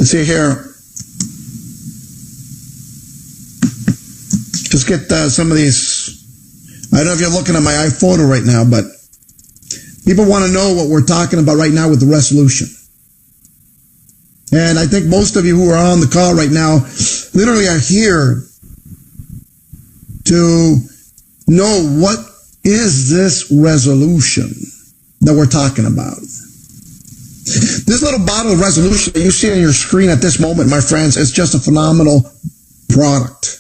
Let's see here. Just get some of these. I don't know if you're looking at my iPhoto right now, but people want to know what we're talking about right now with the resolution. And I think most of you who are on the call right now literally are here to know what is this resolution that we're talking about. This little bottle of resolution that you see on your screen at this moment, my friends, is just a phenomenal product.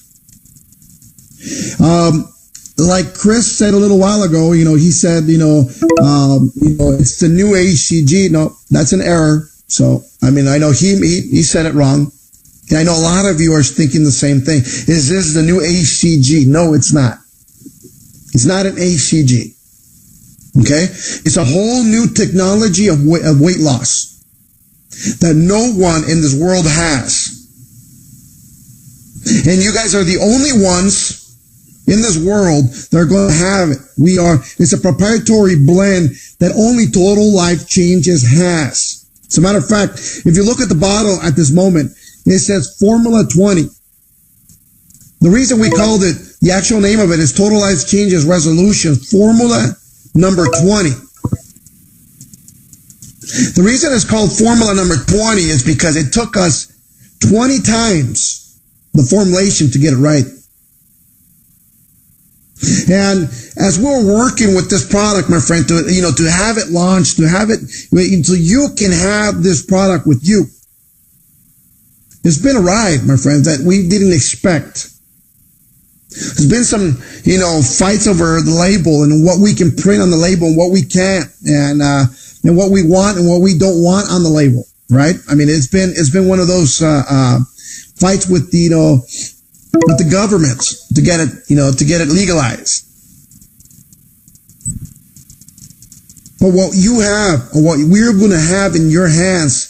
Like Chris said a little while ago, he said, it's the new HCG. No, that's an error. So, I know he said it wrong. And I know a lot of you are thinking the same thing. Is this the new HCG? No, it's not. It's not an HCG. Okay? It's a whole new technology of weight loss that no one in this world has. And you guys are the only ones in this world that are going to have it. It's a proprietary blend that only Total Life Changes has. As a matter of fact, if you look at the bottle at this moment, it says Formula 20. The reason we called it, the actual name of it is Total Life Changes Resolution Formula number 20. The reason it's called Formula number 20 is because it took us 20 times the formulation to get it right. And as we're working with this product, my friend, to have it launched, to have it, so you can have this product with you. It's been a ride, my friends, that we didn't expect. There's been some, fights over the label and what we can print on the label and what we can't, and what we want and what we don't want on the label, right? It's been one of those fights with with the governments to get it legalized. But what you have, or what we're going to have in your hands,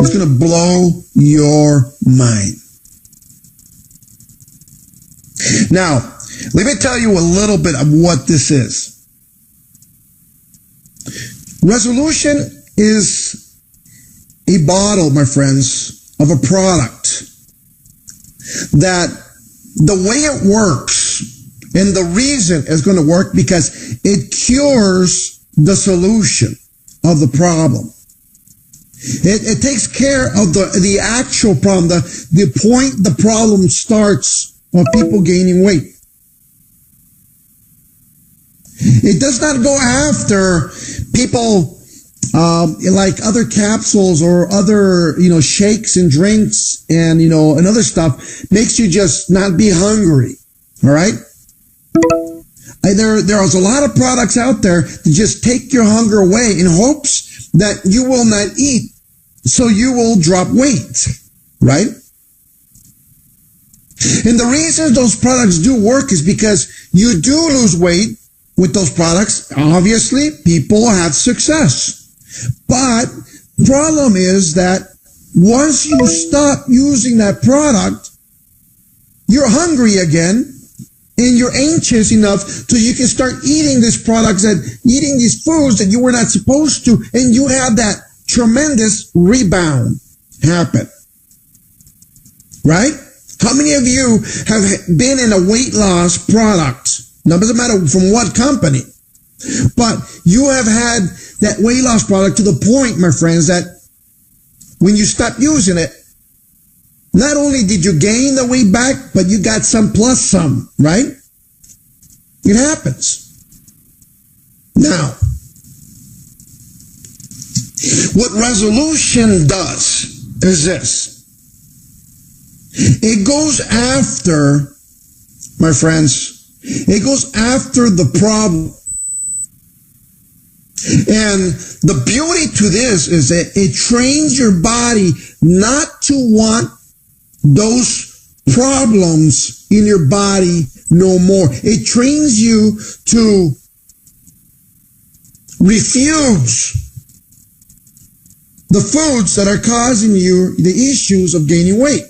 is going to blow your mind. Now, let me tell you a little bit of what this is. Resolution is a bottle, my friends, of a product that the way it works, and the reason it's going to work, because it cures the solution of the problem. It takes care of the actual problem, the point the problem starts of people gaining weight. It does not go after people like other capsules or other, shakes and drinks and, and other stuff makes you just not be hungry. All right. There's a lot of products out there that just take your hunger away in hopes that you will not eat, so you will drop weight. Right. And the reason those products do work is because you do lose weight with those products. Obviously, people have success. But the problem is that once you stop using that product, you're hungry again, and you're anxious enough so you can start eating these products eating these foods that you were not supposed to, and you have that tremendous rebound happen. Right? How many of you have been in a weight loss product? Now, it doesn't matter from what company, but you have had that weight loss product to the point, my friends, that when you stop using it, not only did you gain the weight back, but you got some plus some, right? It happens. Now, what resolution does is this. It goes after, my friends, it goes after the problem. And the beauty to this is that it trains your body not to want those problems in your body no more. It trains you to refuse the foods that are causing you the issues of gaining weight.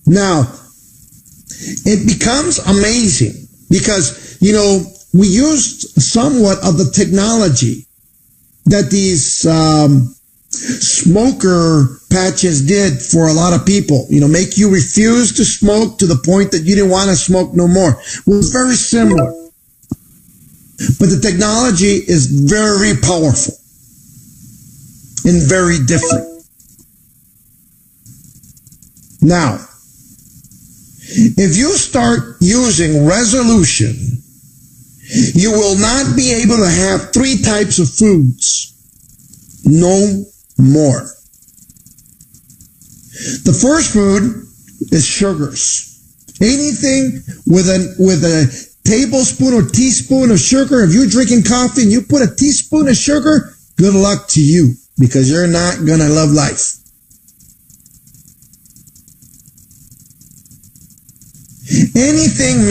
Now, it becomes amazing because, we used somewhat of the technology that these smoker patches did for a lot of people. Make you refuse to smoke to the point that you didn't want to smoke no more. Well, it's very similar. But the technology is very powerful and very different. Now, if you start using resolution, you will not be able to have 3 types of foods. No more. The first food is sugars. Anything with a tablespoon or teaspoon of sugar. If you're drinking coffee and you put a teaspoon of sugar, good luck to you, because you're not going to love life. Anything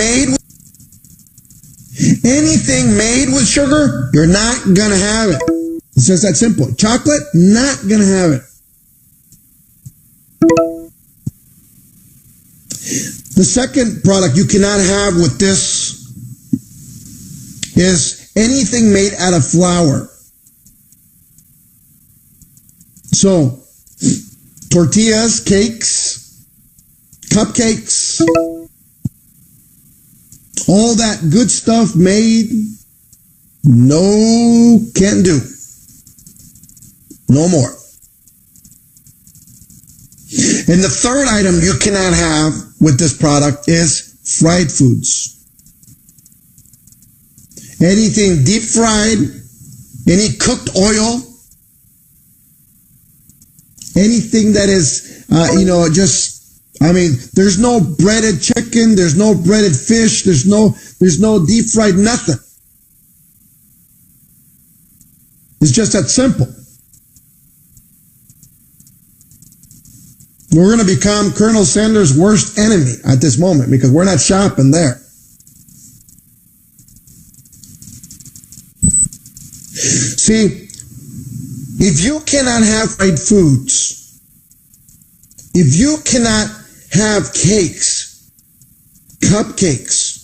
made with sugar, you're not going to have it. It's just that simple. Chocolate, not going to have it. The second product you cannot have with this is anything made out of flour. So, tortillas, cakes, cupcakes, all that good stuff made, no, can't do. No more. And the third item you cannot have with this product is fried foods. Anything deep fried, any cooked oil, anything that is, there's no breaded chicken, there's no breaded fish, there's no deep fried nothing. It's just that simple. We're going to become Colonel Sanders' worst enemy at this moment because we're not shopping there. See, if you cannot have fried foods, if you cannot have cakes, cupcakes,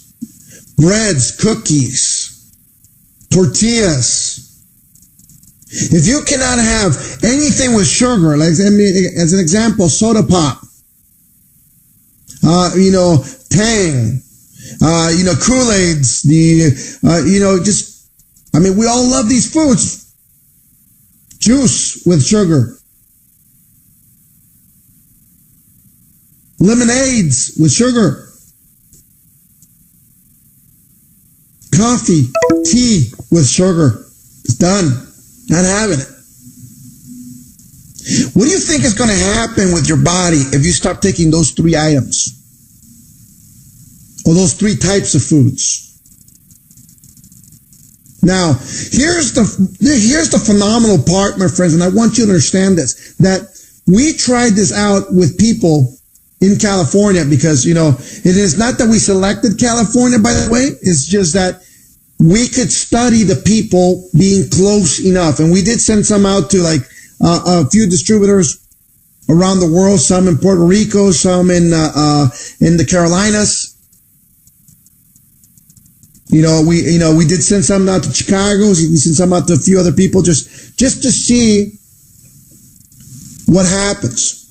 breads, cookies, tortillas, if you cannot have anything with sugar, like as an example, soda pop, Tang, Kool-Aids, we all love these foods. Juice with sugar. Lemonades with sugar. Coffee, tea with sugar. It's done. Not having it. What do you think is going to happen with your body if you stop taking those 3 items? Or those 3 types of foods? Now, here's the phenomenal part, my friends, and I want you to understand this, that we tried this out with people in California because, it is not that we selected California, by the way. It's just that we could study the people being close enough. And we did send some out to a few distributors around the world, some in Puerto Rico, some in the Carolinas. We did send some out to Chicago. We sent some out to a few other people just to see what happens.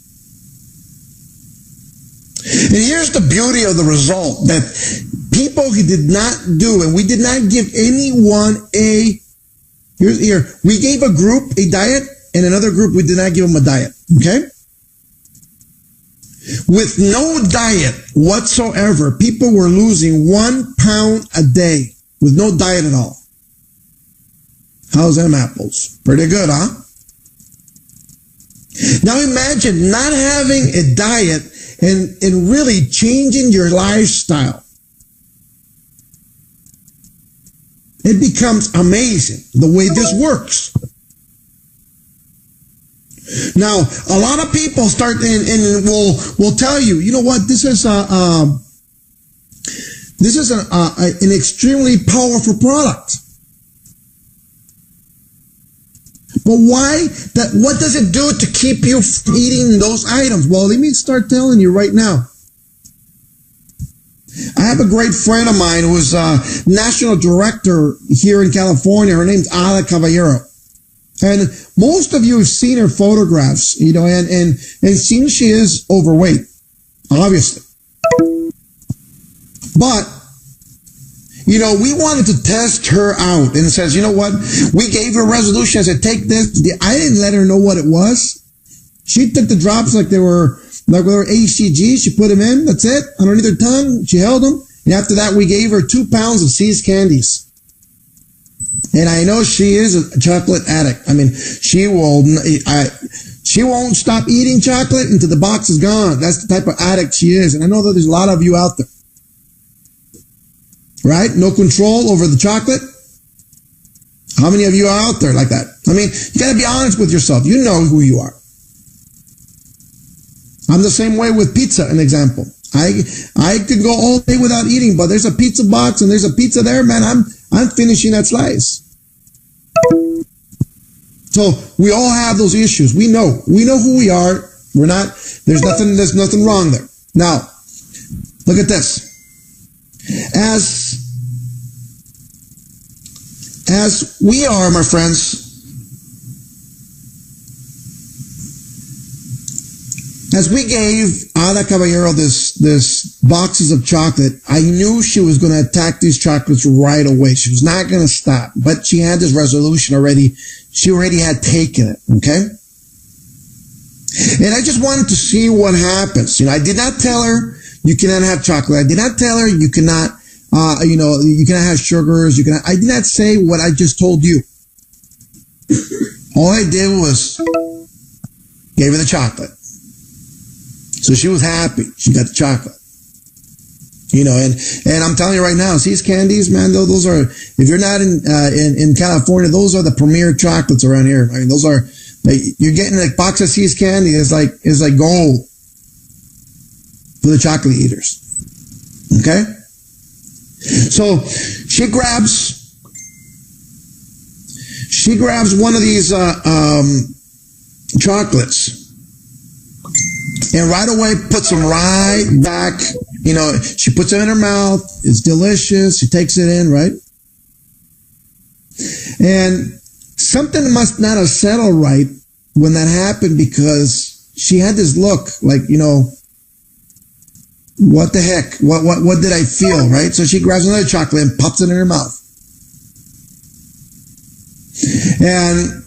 And here's the beauty of the result, that people who did not do, and we did not give anyone we gave a group a diet, and another group we did not give them a diet, okay? With no diet whatsoever, people were losing 1 pound a day with no diet at all. How's them apples? Pretty good, huh? Now imagine not having a diet and really changing your lifestyle. It becomes amazing the way this works. Now, a lot of people start and will tell you, you know what, this is an extremely powerful product. But why? What does it do to keep you from eating those items? Well, let me start telling you right now. I have a great friend of mine who is a national director here in California. Her name's Ada Caballero. And most of you have seen her photographs, and seen she is overweight, obviously. But, we wanted to test her out, and it says, you know what? We gave her a resolution. I said, take this. I didn't let her know what it was. She took the drops like they were HCG. She put them in. That's it. Underneath her tongue. She held them. And after that, we gave her 2 pounds of See's candies. And I know she is a chocolate addict. I mean, she won't stop eating chocolate until the box is gone. That's the type of addict she is. And I know that there's a lot of you out there. Right? No control over the chocolate. How many of you are out there like that? I mean, you got to be honest with yourself. You know who you are. I'm the same way with pizza, an example. I could go all day without eating, but there's a pizza box and there's a pizza there, man. I'm finishing that slice. So we all have those issues. We know who we are. There's nothing wrong there. Now, look at this. As we are, my friends, as we gave Ada Caballero this boxes of chocolate, I knew she was going to attack these chocolates right away. She was not going to stop, but she had this resolution already. She already had taken it, okay? And I just wanted to see what happens. I did not tell her you cannot have chocolate. I did not tell her you cannot, you cannot have sugars. I did not say what I just told you. All I did was gave her the chocolate. So she was happy. She got the chocolate. And I'm telling you right now, See's candies, man, those are, if you're not in California, those are the premier chocolates around here. I mean, those are, you're getting a box of See's candy is like gold for the chocolate eaters. Okay? So she grabs one of these chocolates and right away puts them right back. She puts it in her mouth. It's delicious. She takes it in, right? And something must not have settled right when that happened, because she had this look like, what the heck? What did I feel, right? So she grabs another chocolate and pops it in her mouth. And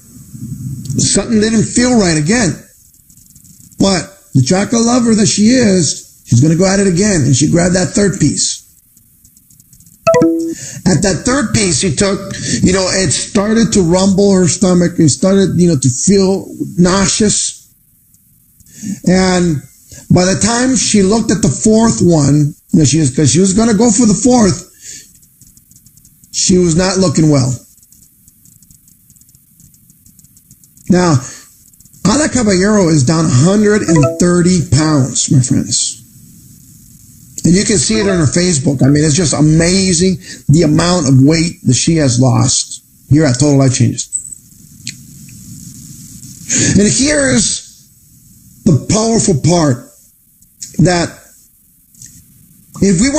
something didn't feel right again. But the chocolate lover that she is, she's going to go at it again. And she grabbed that third piece. At that third piece, she took, it started to rumble her stomach. It started, to feel nauseous. And by the time she looked at the fourth one, because she was going to go for the fourth, she was not looking well. Now, Ada Caballero is down 130 pounds, my friends. And you can see it on her Facebook. I mean, it's just amazing the amount of weight that she has lost here at Total Life Changes. And here's the powerful part, that if we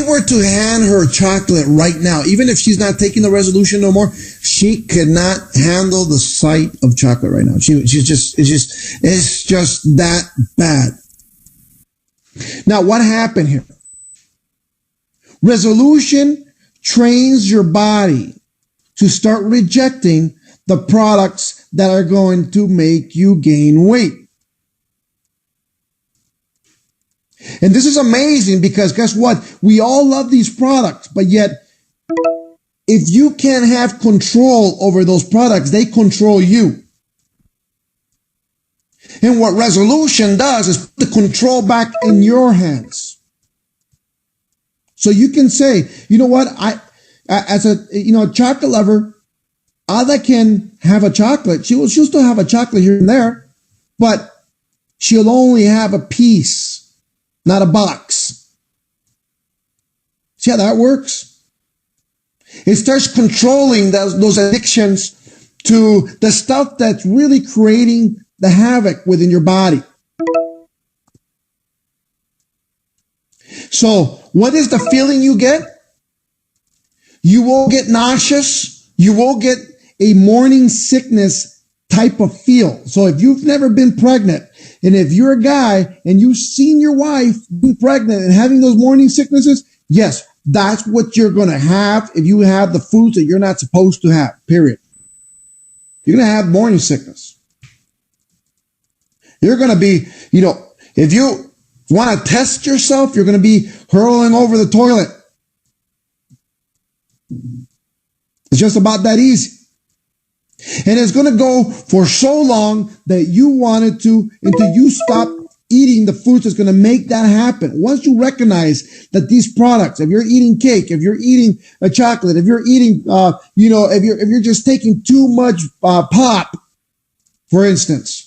were to hand her chocolate right now, even if she's not taking the resolution no more, she could not handle the sight of chocolate right now. It's just that bad. Now, what happened here? Resolution trains your body to start rejecting the products that are going to make you gain weight. And this is amazing, because guess what? We all love these products, but yet if you can't have control over those products, they control you. And what resolution does is put the control back in your hands. So you can say, you know what? As a chocolate lover, Ada can have a chocolate. She'll still have a chocolate here and there, but she'll only have a piece, not a box. See how that works? It starts controlling those addictions to the stuff that's really creating the havoc within your body. So what is the feeling you get? You will get nauseous. you will get a morning sickness type of feel. So if you've never been pregnant, and if you're a guy and you've seen your wife being pregnant and having those morning sicknesses, yes, that's what you're going to have if you have the foods that you're not supposed to have, period. You're going to have morning sickness. You're going to be, if you want to test yourself, you're going to be hurling over the toilet. It's just about that easy. And it's going to go for so long that you wanted to until you stop eating the foods that's going to make that happen. Once you recognize that these products, if you're eating cake, if you're eating a chocolate, if you're eating, if you're just taking too much pop, for instance,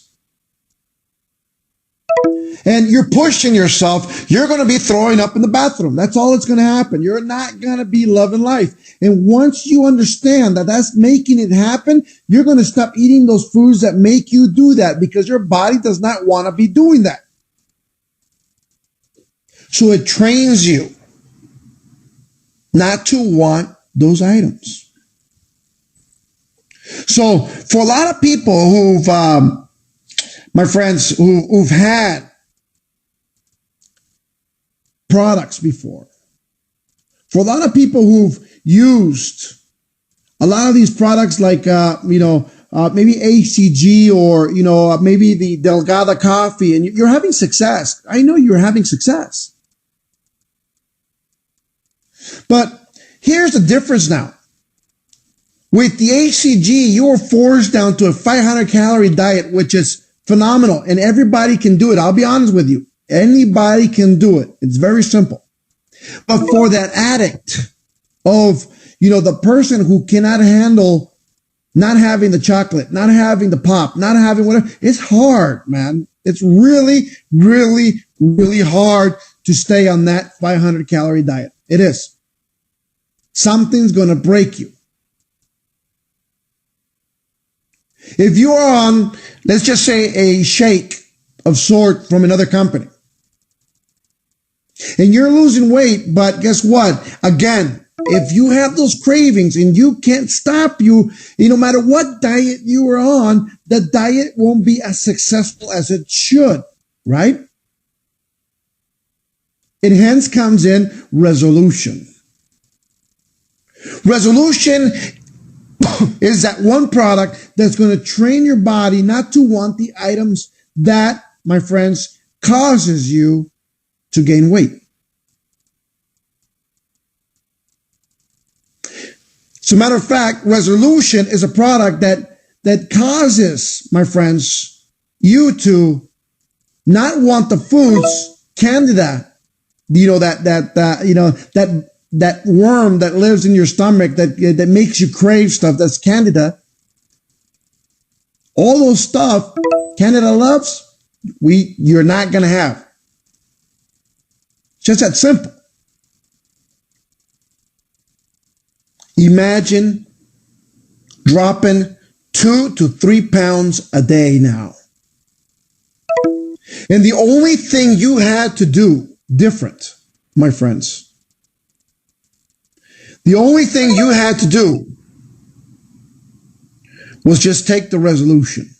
and you're pushing yourself, you're going to be throwing up in the bathroom. That's all that's going to happen. You're not going to be loving life. And once you understand that that's making it happen, you're going to stop eating those foods that make you do that because your body does not want to be doing that. So it trains you not to want those items. So for a lot of people who've, my friends, who've had products before, for a lot of people who've used a lot of these products like, maybe ACG or, maybe the Delgada coffee, and you're having success. I know you're having success. But here's the difference now. With the ACG, you are forced down to a 500 calorie diet, which is phenomenal, and everybody can do it. I'll be honest with you. Anybody can do it. It's very simple. But for that addict of, the person who cannot handle not having the chocolate, not having the pop, not having whatever, it's hard, man. It's really, really, really hard to stay on that 500 calorie diet. It is. Something's going to break you. If you are on, let's just say, a shake of sort from another company, and you're losing weight, but guess what? Again, if you have those cravings and you can't stop you, no matter what diet you are on, the diet won't be as successful as it should, right? It hence comes in resolution. Resolution is that one product that's going to train your body not to want the items that, my friends, causes you to gain weight. As a matter of fact, resolution is a product that causes, my friends, you to not want the foods, candida, that worm that lives in your stomach that makes you crave stuff. That's candida. All those stuff candida loves, you're not going to have. It's just that simple. Imagine dropping 2 to 3 pounds a day now. And the only thing you had to do different, my friends, the only thing you had to do was just take the resolution.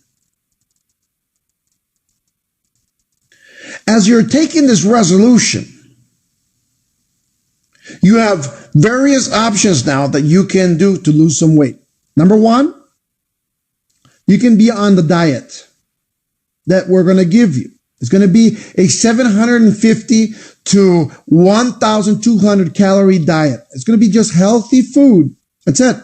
As you're taking this resolution, you have various options now that you can do to lose some weight. Number one, you can be on the diet that we're going to give you. It's going to be a 750 to 1,200 calorie diet. It's going to be just healthy food. That's it.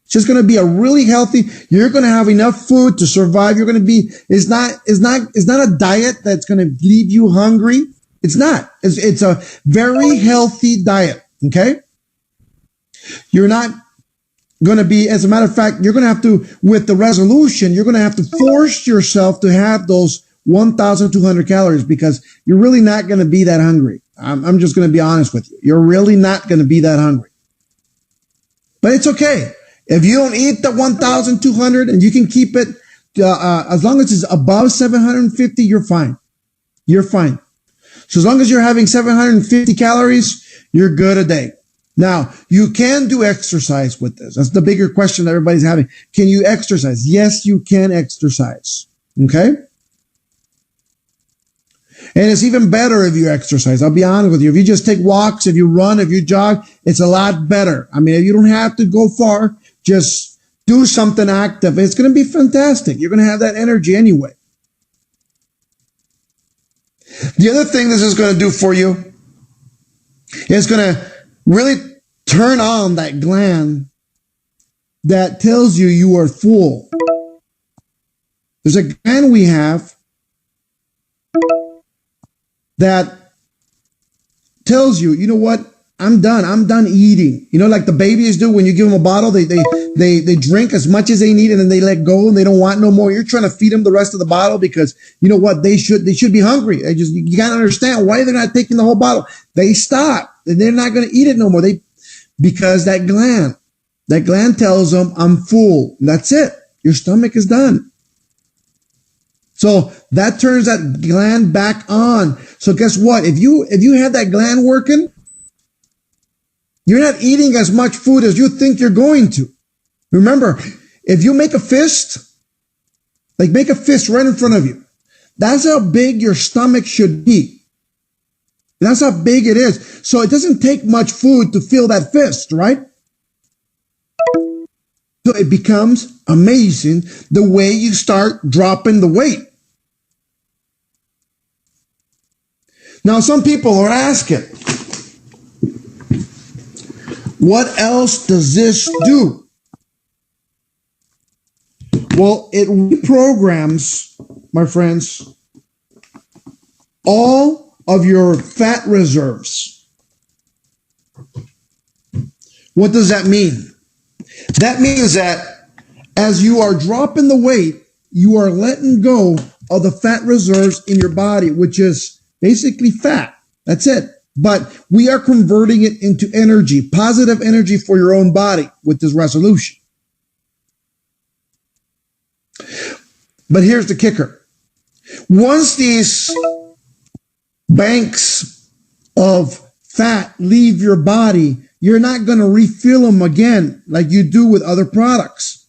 It's just going to be a really healthy. You're going to have enough food to survive. You're going to be. It's not a diet that's going to leave you hungry. It's not. It's a very healthy diet. Okay. You're not going to be. As a matter of fact, you're going to have to, with the resolution, you're going to have to force yourself to have those 1,200 calories because you're really not going to be that hungry. I'm just going to be honest with you. You're really not going to be that hungry. But it's okay. If you don't eat the 1,200 and you can keep it, as long as it's above 750, you're fine. You're fine. So as long as you're having 750 calories, you're good a day. Now, you can do exercise with this. That's the bigger question that everybody's having. Can you exercise? Yes, you can exercise. Okay? And it's even better if you exercise. I'll be honest with you. If you just take walks, if you run, if you jog, it's a lot better. I mean, you don't have to go far. Just do something active. It's going to be fantastic. You're going to have that energy anyway. The other thing this is going to do for you is going to really turn on that gland that tells you you are full. There's a gland we have that tells you, you know what? I'm done. I'm done eating. You know, like the babies do when you give them a bottle, they drink as much as they need and then they let go and they don't want no more. You're trying to feed them the rest of the bottle because you know what? They should be hungry. You gotta understand why they're not taking the whole bottle. They stop and they're not going to eat it no more. Because that gland tells them I'm full. That's it. Your stomach is done. So that turns that gland back on. So guess what? If you have that gland working, you're not eating as much food as you think you're going to. Remember, if you make a fist, like make a fist right in front of you, that's how big your stomach should be. That's how big it is. So it doesn't take much food to fill that fist, right? So it becomes amazing the way you start dropping the weight. Now, some people are asking, what else does this do? Well, it reprograms, my friends, all of your fat reserves. What does that mean? That means that as you are dropping the weight, you are letting go of the fat reserves in your body, which is basically fat. That's it. But we are converting it into energy, positive energy for your own body with this resolution. But here's the kicker. Once these banks of fat leave your body, you're not going to refill them again like you do with other products.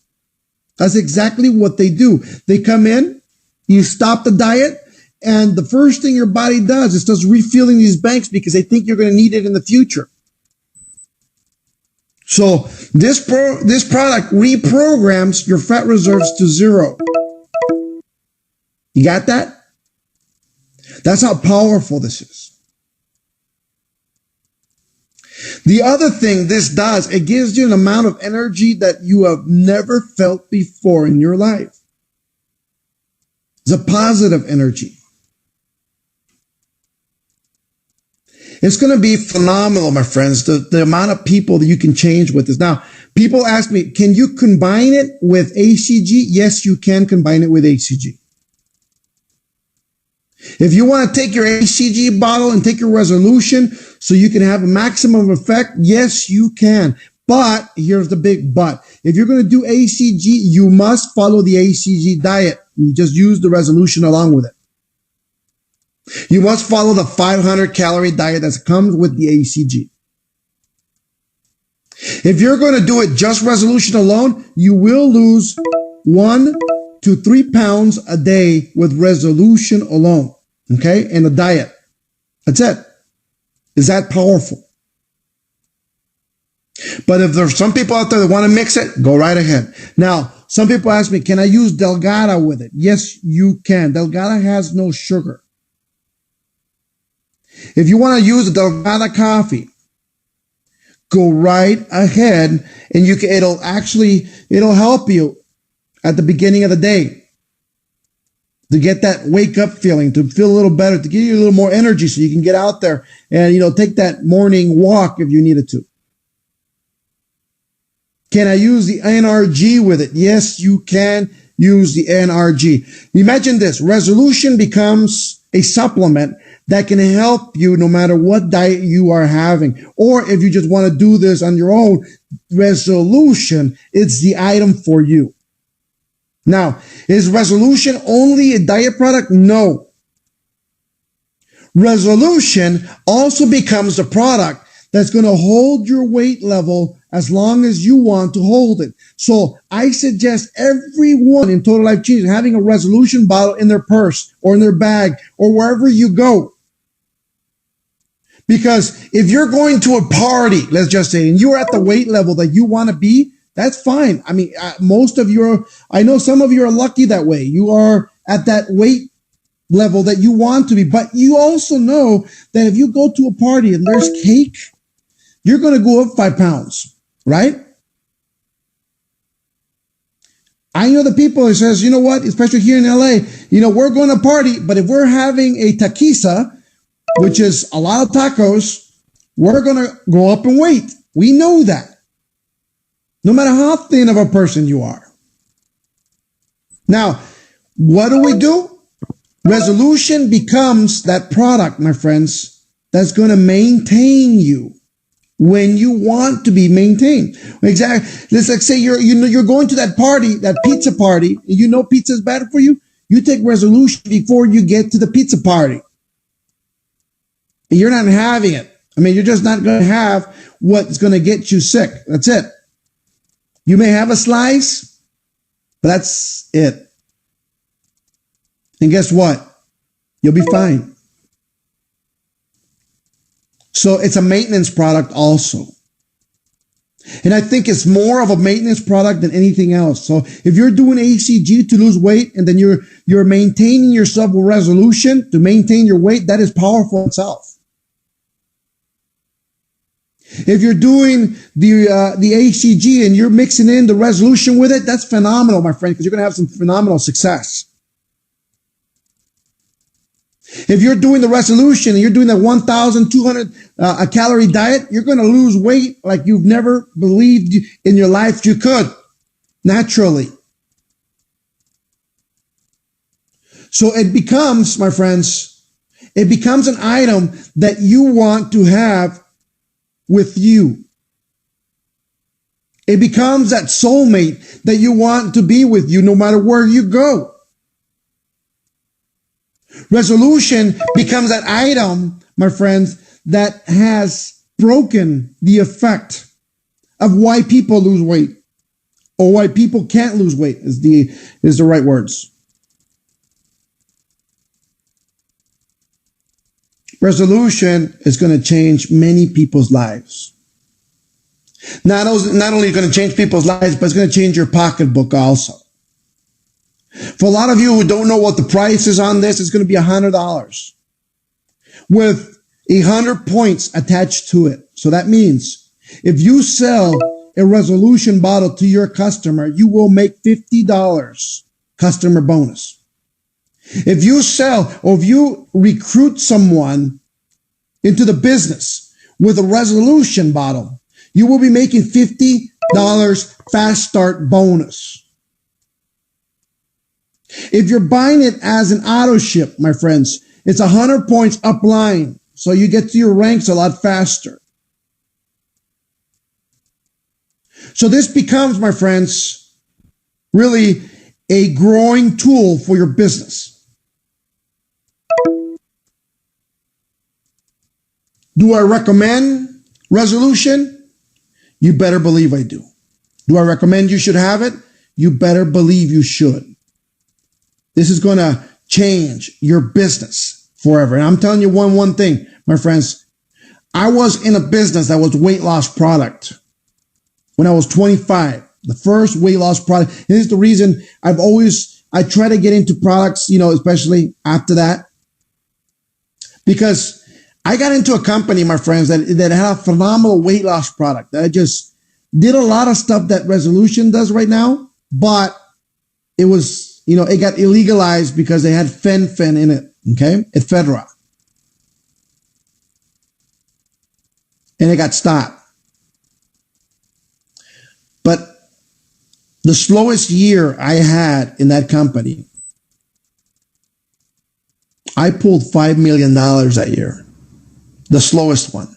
That's exactly what they do. They come in, you stop the diet, and the first thing your body does is starts refilling these banks because they think you're going to need it in the future. So this product reprograms your fat reserves to zero. You got that? That's how powerful this is. The other thing this does, it gives you an amount of energy that you have never felt before in your life. It's a positive energy. It's going to be phenomenal, my friends, the amount of people that you can change with this. Now, people ask me, can you combine it with ACG? Yes, you can combine it with ACG. If you want to take your ACG bottle and take your resolution so you can have a maximum effect, yes, you can. But here's the big but. If you're going to do ACG, you must follow the ACG diet. You just use the resolution along with it. You must follow the 500 calorie diet that comes with the ACG. If you're going to do it just resolution alone, you will lose 1 to 3 pounds a day with resolution alone. Okay? And the diet. That's it. Is that powerful? But if there's some people out there that want to mix it, go right ahead. Now, some people ask me, can I use Delgada with it? Yes, you can. Delgada has no sugar. If you want to use a Delgada coffee, go right ahead and it'll help you at the beginning of the day to get that wake up feeling, to feel a little better, to give you a little more energy so you can get out there and, take that morning walk if you needed to. Can I use the NRG with it? Yes, you can use the NRG. Imagine this. Resolution becomes a supplement that can help you no matter what diet you are having. Or if you just want to do this on your own, resolution, it's the item for you. Now, is resolution only a diet product? No. Resolution also becomes a product that's going to hold your weight level as long as you want to hold it. So I suggest everyone in Total Life Change having a resolution bottle in their purse or in their bag or wherever you go. Because if you're going to a party, let's just say, and you're at the weight level that you want to be, that's fine. I mean, most of you I know some of you are lucky that way. You are at that weight level that you want to be. But you also know that if you go to a party and there's cake, you're going to go up 5 pounds, right? I know the people who says, you know what, especially here in LA, we're going to party, but if we're having a taquiza, which is a lot of tacos, we're going to go up in weight. We know that. No matter how thin of a person you are. Now, what do? Resolution becomes that product, my friends, that's going to maintain you when you want to be maintained. Exactly. Let's like say you're going to that party, that pizza party, and you know pizza is bad for you. You take resolution before you get to the pizza party. You're not having it. I mean, you're just not going to have what's going to get you sick. That's it. You may have a slice, but that's it. And guess what? You'll be fine. So it's a maintenance product also. And I think it's more of a maintenance product than anything else. So if you're doing ACG to lose weight and then you're maintaining yourself with resolution to maintain your weight, that is powerful itself. If you're doing the ACG and you're mixing in the resolution with it, that's phenomenal, my friend, because you're going to have some phenomenal success. If you're doing the resolution and you're doing the 1,200 calorie diet, you're going to lose weight like you've never believed in your life you could, naturally. So it becomes, my friends, it becomes an item that you want to have with you. It becomes that soulmate that you want to be with you no matter where you go. Resolution becomes that item, my friends, that has broken the effect of why people lose weight or why people can't lose weight is the right words. Resolution is going to change many people's lives. Not only going to change people's lives, but it's going to change your pocketbook also. For a lot of you who don't know what the price is on this, it's going to be $100 with 100 points attached to it. So that means if you sell a resolution bottle to your customer, you will make $50 customer bonus. If you sell or if you recruit someone into the business with a resolution bottle, you will be making $50 fast start bonus. If you're buying it as an auto ship, my friends, it's 100 points upline. So you get to your ranks a lot faster. So this becomes, my friends, really a growing tool for your business. Do I recommend resolution? You better believe I do. Do I recommend you should have it? You better believe you should. This is going to change your business forever. And I'm telling you one thing, my friends. I was in a business that was weight loss product when I was 25. The first weight loss product. And this is the reason I try to get into products, especially after that. Because I got into a company, my friends, that had a phenomenal weight loss product. That I just did a lot of stuff that Resolution does right now, but it was, it got illegalized because they had fen in it, okay, at Fedra. And it got stopped. But the slowest year I had in that company, I pulled $5 million that year. The slowest one.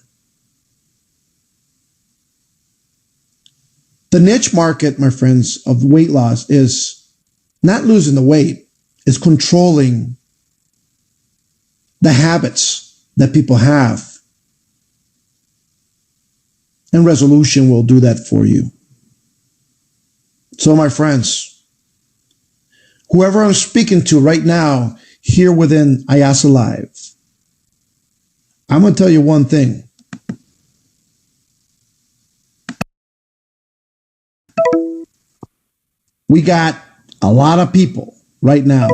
The niche market, my friends, of weight loss is not losing the weight, is controlling the habits that people have. and Resolution will do that for you. So, my friends, whoever I'm speaking to right now here within Iaso Live, I'm going to tell you one thing. We got a lot of people right now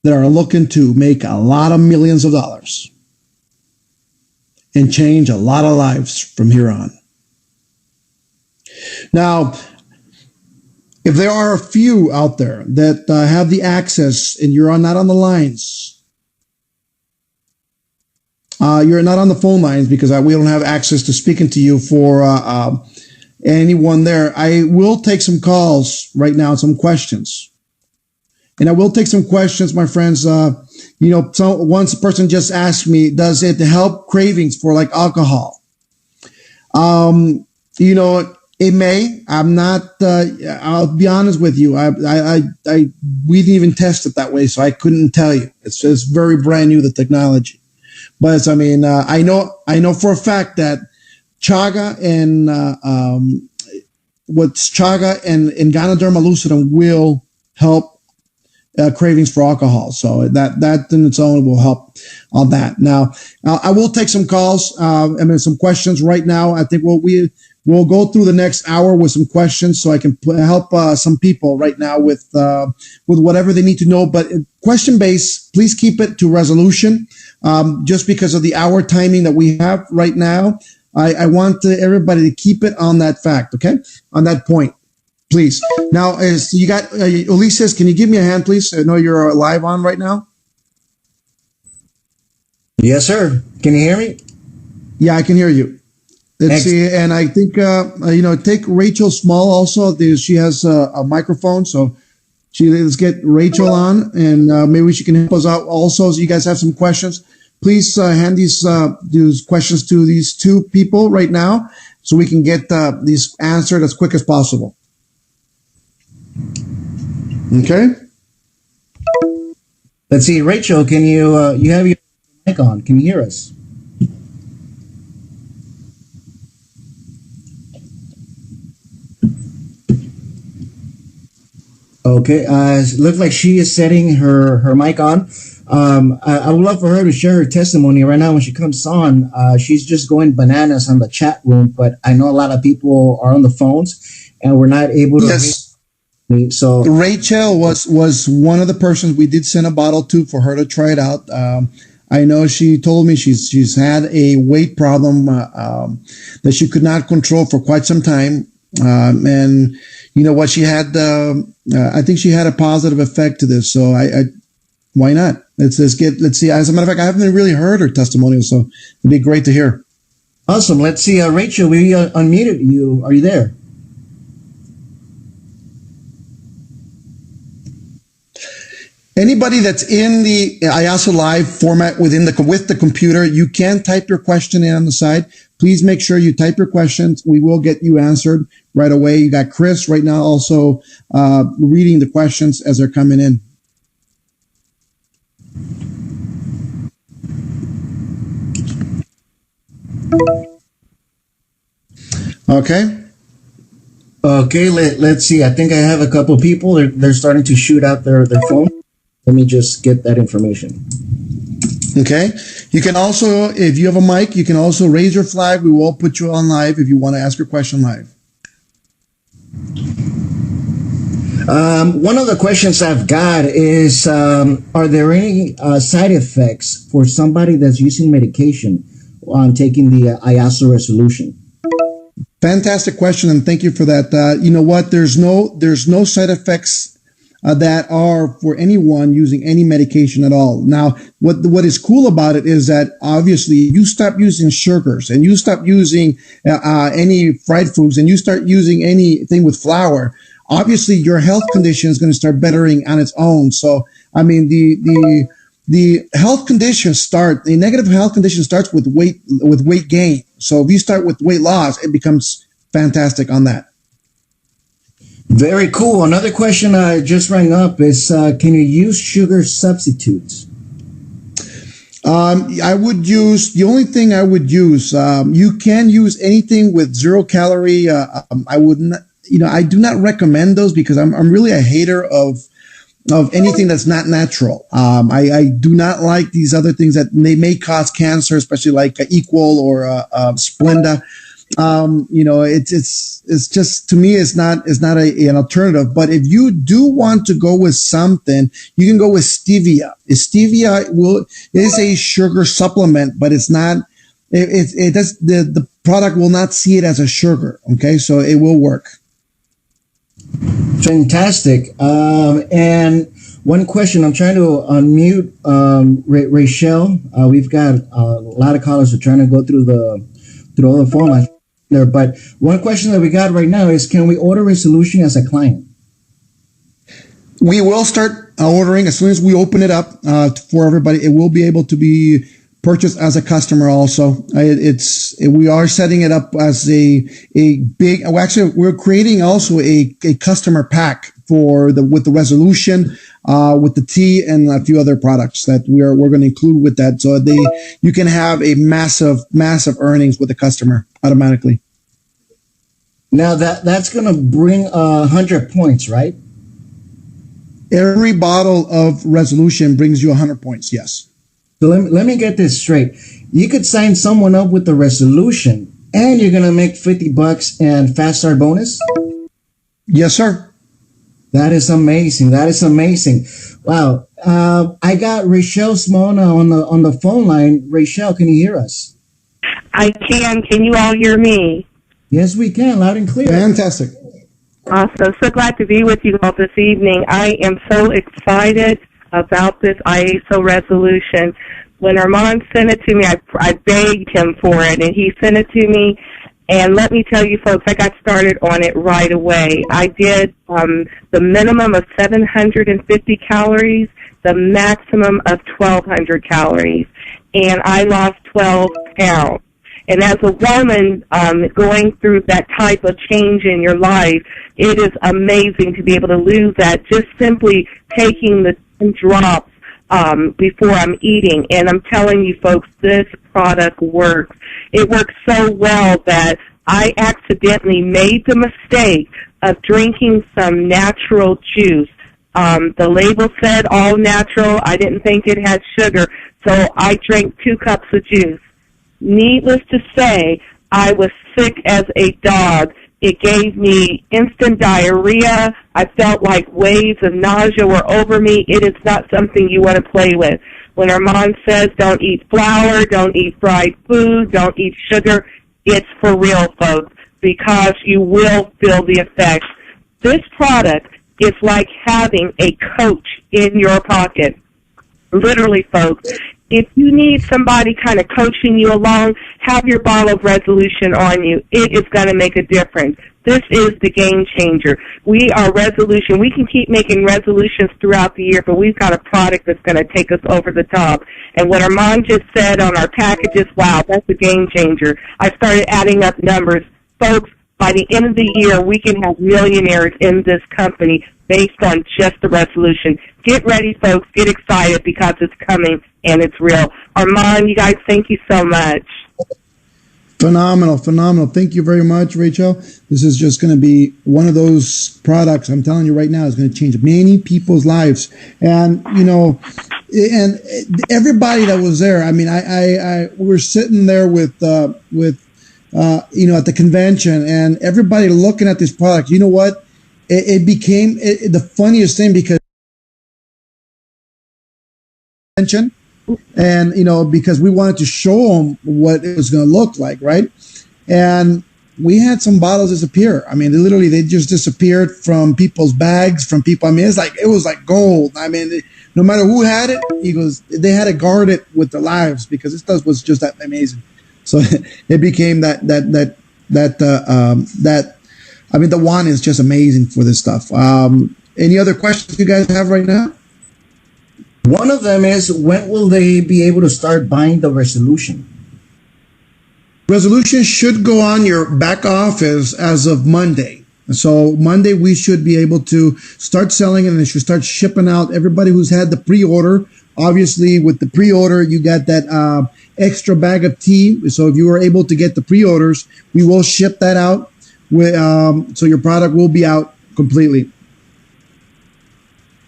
that are looking to make a lot of millions of dollars and change a lot of lives from here on. Now, if there are a few out there that have the access and you're not on the lines, you're not on the phone lines because we don't have access to speaking to you for anyone there, I will take some calls right now, some questions. And I will take some questions, my friends. So once a person just asked me, does it help cravings for like alcohol? It may. I'm not. I'll be honest with you. We didn't even test it that way, so I couldn't tell you. It's just very brand new, the technology. But I know for a fact that chaga and chaga and Ganoderma lucidum will help cravings for alcohol. So that in its own will help on that. Now, I will take some calls, some questions right now. I think we'll go through the next hour with some questions so I can help some people right now with whatever they need to know. But question based, please keep it to Resolution, just because of the hour timing that we have right now. I want everybody to keep it on that fact, okay? On that point. Please. Now, as you got, Ulises, can you give me a hand, please? I know you're live on right now. Yes, sir. Can you hear me? Yeah, I can hear you. Let's see. And I think, take Rachel Small also. She has a microphone. So let's get Rachel on and maybe she can help us out also. So you guys have some questions. Please hand these questions to these two people right now so we can get these answered as quick as possible. Okay. Let's see, Rachel, can you you have your mic on? Can you hear us? Okay. It looks like she is setting her mic on. I would love for her to share her testimony right now when she comes on. She's just going bananas on the chat room, but I know a lot of people are on the phones and we're not able to. Yes. So Rachel was one of the persons we did send a bottle to for her to try it out. I know she told me she's had a weight problem that she could not control for quite some time, and you know what, she had. I think she had a positive effect to this. So I why not? Let's see. As a matter of fact, I haven't really heard her testimonial, so it'd be great to hear. Awesome. Let's see, Rachel. We unmuted you. Are you there? Anybody that's in the Iaso Live format with the computer, you can type your question in on the side. Please make sure you type your questions. We will get you answered right away. You got Chris right now also reading the questions as they're coming in. Okay. Okay. Let's see. I think I have a couple people. They're starting to shoot out their phone. Let me just get that information. Okay. You can also, if you have a mic, you can also raise your flag. We will put you on live if you want to ask your question live. One of the questions I've got is, are there any side effects for somebody that's using medication on taking the Iaso Resolution? Fantastic question, and thank you for that. You know what? There's no side effects that are for anyone using any medication at all. Now, what is cool about it is that obviously you stop using sugars and you stop using any fried foods and you start using anything with flour. Obviously, your health condition is going to start bettering on its own. So, I mean, the health conditions the negative health condition starts with weight gain. So if you start with weight loss, it becomes fantastic on that. Very cool. Another question I just rang up is, can you use sugar substitutes? I would use the only thing I would use. You can use anything with 0 calorie. I wouldn't. I do not recommend those because I'm really a hater of anything that's not natural. I do not like these other things that they may cause cancer, especially like Equal or Splenda. It's just, to me, it's not an alternative. But if you do want to go with something, you can go with stevia. Stevia is a sugar supplement, but it's not, it does, the product will not see it as a sugar. Okay. So it will work. Fantastic. And one question, I'm trying to unmute Rachel. We've got a lot of callers who are trying to go through all the phone lines there. But one question that we got right now is, can we order Resolution as a client? We will start ordering as soon as we open it up for everybody. It will be able to be purchased as a customer also. We are setting it up as a big, well, actually, we're creating also a customer pack with the Resolution, with the tea and a few other products that we're going to include with that. So you can have a massive earnings with the customer automatically. Now that's going to bring 100 points, right? Every bottle of Resolution brings you 100 points. Yes. So let me get this straight. You could sign someone up with the Resolution and you're going to make $50 and fast start bonus? Yes, sir. That is amazing. Wow. I got Rachel Smona on the phone line. Rachel, can you hear us? I can. Can you all hear me? Yes, we can. Loud and clear. Fantastic. Awesome. So glad to be with you all this evening. I am so excited about this Iaso Resolution. When Armand sent it to me, I begged him for it, and he sent it to me. And let me tell you, folks, I got started on it right away. I did the minimum of 750 calories, the maximum of 1,200 calories, and I lost 12 pounds. And as a woman going through that type of change in your life, it is amazing to be able to lose that just simply taking the 10 drops before I'm eating. And I'm telling you, folks, this product works. It works so well that I accidentally made the mistake of drinking some natural juice. The label said all natural. I didn't think it had sugar, so I drank 2 cups of juice. Needless to say, I was sick as a dog. It gave me instant diarrhea. I felt like waves of nausea were over me. It is not something you want to play with. When Armand says don't eat flour, don't eat fried food, don't eat sugar, it's for real, folks, because you will feel the effects. This product is like having a coach in your pocket. Literally, folks. If you need somebody kind of coaching you along, have your bottle of Resolution on you. It is going to make a difference. This is the game changer. We are Resolution. We can keep making resolutions throughout the year, but we've got a product that's going to take us over the top. And what Armand just said on our packages, wow, that's a game changer. I started adding up numbers. Folks, by the end of the year, we can have millionaires in this company based on just the Resolution. Get ready, folks. Get excited because it's coming and it's real. Armand, you guys, thank you so much. Phenomenal. Thank you very much, Rachel. This is just going to be one of those products, I'm telling you right now, is going to change many people's lives. And, and everybody that was there, I mean, we were sitting there with at the convention, and everybody looking at this product. You know what? It became the funniest thing because and because we wanted to show them what it was going to look like, right? And we had some bottles disappear. I mean, they just disappeared from people's bags, from people. I mean, it was like gold. I mean, no matter who had it, they had to guard it with their lives because this stuff was just that amazing. So it became that. I mean, the one is just amazing for this stuff. Any other questions you guys have right now? One of them is, when will they be able to start buying the Resolution? Resolution should go on your back office as of Monday. So Monday we should be able to start selling it, and it should start shipping out. Everybody who's had the pre-order obviously with the pre-order, you got that extra bag of tea. So if you are able to get the pre-orders, we will ship that out. So your product will be out completely.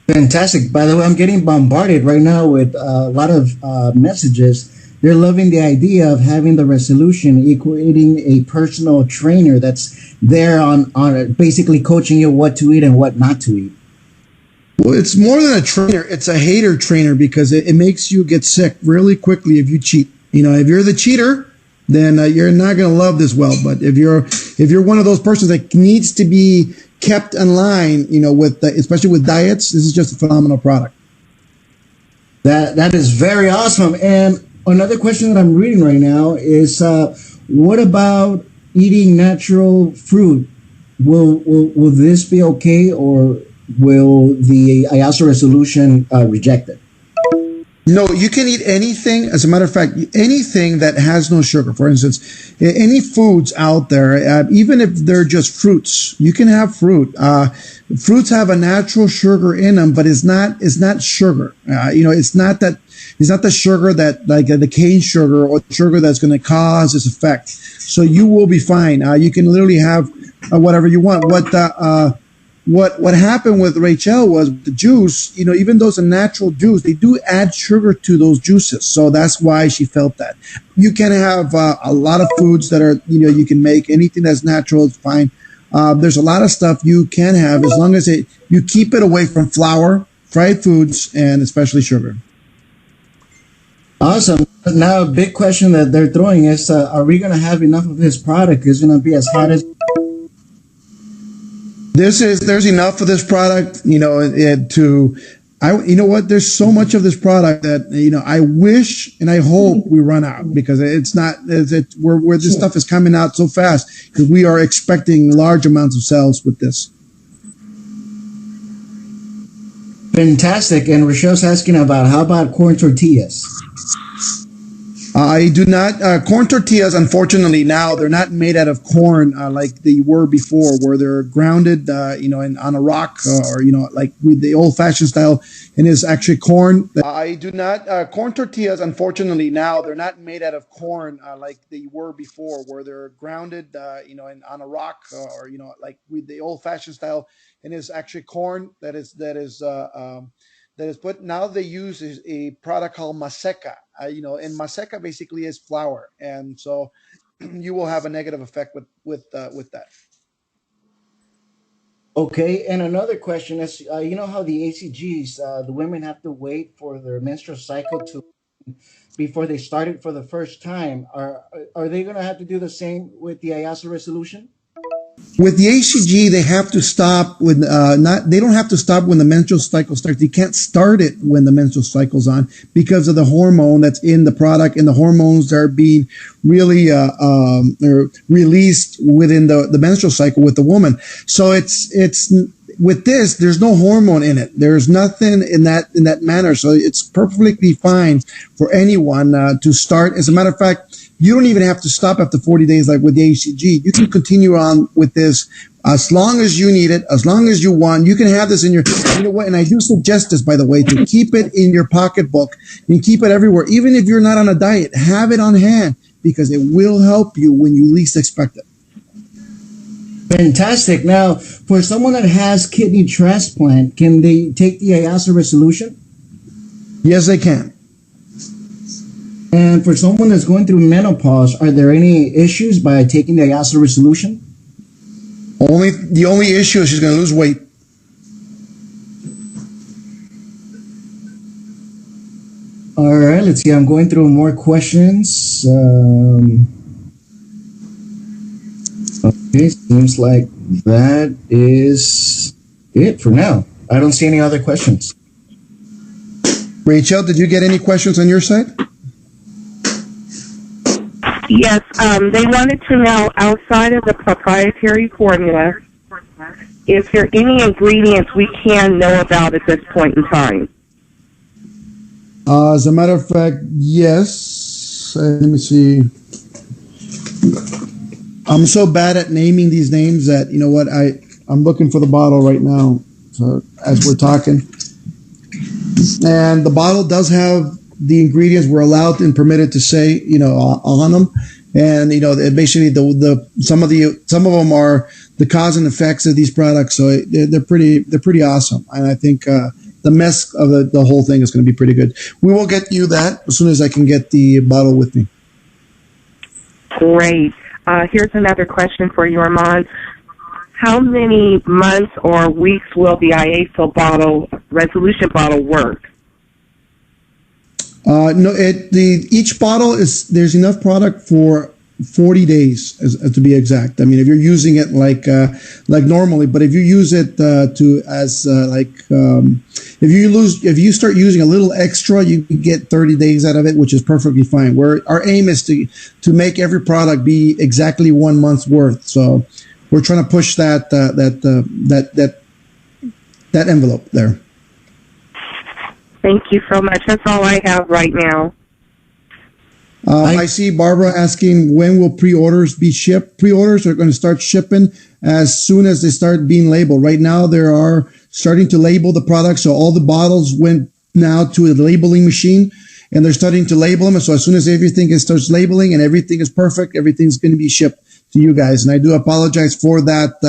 Fantastic. By the way, I'm getting bombarded right now with a lot of messages. They're loving the idea of having the resolution equating a personal trainer that's there on basically coaching you what to eat and what not to eat. Well, it's more than a trainer. It's a hater trainer because it makes you get sick really quickly if you cheat. If you're the cheater, then you're not going to love this well. But if you're one of those persons that needs to be kept in line, especially with diets, this is just a phenomenal product. That is very awesome. And another question that I'm reading right now is, what about eating natural fruit? Will this be okay, or will the Iaso resolution reject it? No, you can eat anything. As a matter of fact, anything that has no sugar. For instance, any foods out there, even if they're just fruits, you can have fruit. Fruits have a natural sugar in them, but it's not sugar. It's not the sugar that, like the cane sugar or the sugar that's going to cause this effect. So you will be fine. You can literally have whatever you want. What happened with Rachel was the juice, even though it's a natural juice, they do add sugar to those juices. So that's why she felt that. You can have a lot of foods that are, you can make anything that's natural. It's fine. There's a lot of stuff you can have as long as you keep it away from flour, fried foods, and especially sugar. Awesome. Now, a big question that they're throwing is, are we going to have enough of this product? Is it going to be as hot as... There's enough of this product, there's so much of this product that, I wish and I hope we run out, because it's not, where this stuff is coming out so fast, because we are expecting large amounts of sales with this. Fantastic. And Rochelle's asking how about corn tortillas? I do not. Corn tortillas, unfortunately, now they're not made out of corn like they were before, where they're grounded, on a rock, or like with the old-fashioned style, and it's actually corn. I do not. Corn tortillas, unfortunately, now they're not made out of corn like they were before, where they're grounded, on a rock, or like with the old-fashioned style, and it's actually corn that is put. Now they use a product called maseca, and maseca basically is flour, and so you will have a negative effect with that. Okay, and another question is, how the ACGs, the women have to wait for their menstrual cycle before they start it for the first time. Are they going to have to do the same with the Iaso resolution? With the ACG, they have to stop when they don't have to stop when the menstrual cycle starts. They can't start it when the menstrual cycle's on, because of the hormone that's in the product, and the hormones that are being really released within the menstrual cycle with the woman. So it's with this, there's no hormone in it. There's nothing in that manner. So it's perfectly fine for anyone to start. As a matter of fact, you don't even have to stop after 40 days like with the ACG. You can continue on with this as long as you need it, as long as you want. You can have this in your, and I do suggest this, by the way, to keep it in your pocketbook and keep it everywhere. Even if you're not on a diet, have it on hand, because it will help you when you least expect it. Fantastic. Now, for someone that has kidney transplant, can they take the Iaso resolution? Yes, they can. And for someone that's going through menopause, are there any issues by taking the Iaso resolution? The only issue is she's going to lose weight. All right, let's see. I'm going through more questions. Okay, seems like that is it for now. I don't see any other questions. Rachel, did you get any questions on your side? Yes, they wanted to know, outside of the proprietary formula, is there any ingredients we can know about at this point in time? As a matter of fact, yes. Let me see. I'm so bad at naming these names that, you know what, I'm looking for the bottle right now, so as we're talking. And the bottle does have the ingredients we're allowed and permitted to say, on them. And, basically some of them are the cause and effects of these products. So they're pretty awesome. And I think, the mess of the whole thing is going to be pretty good. We will get you that as soon as I can get the bottle with me. Great. Here's another question for you, Armand. How many months or weeks will the Iaso resolution bottle work? No, each bottle there's enough product for 40 days, to be exact. I mean, if you're using it like normally, but if you use it if you start using a little extra, you can get 30 days out of it, which is perfectly fine. Our aim is to make every product be exactly 1 month's worth. So we're trying to push that envelope there. Thank you so much. That's all I have right now. I see Barbara asking, when will pre-orders be shipped? Pre-orders are going to start shipping as soon as they start being labeled. Right now, they are starting to label the product. So all the bottles went now to a labeling machine, and they're starting to label them. So as soon as everything starts labeling and everything is perfect, everything's going to be shipped to you guys. And I do apologize for that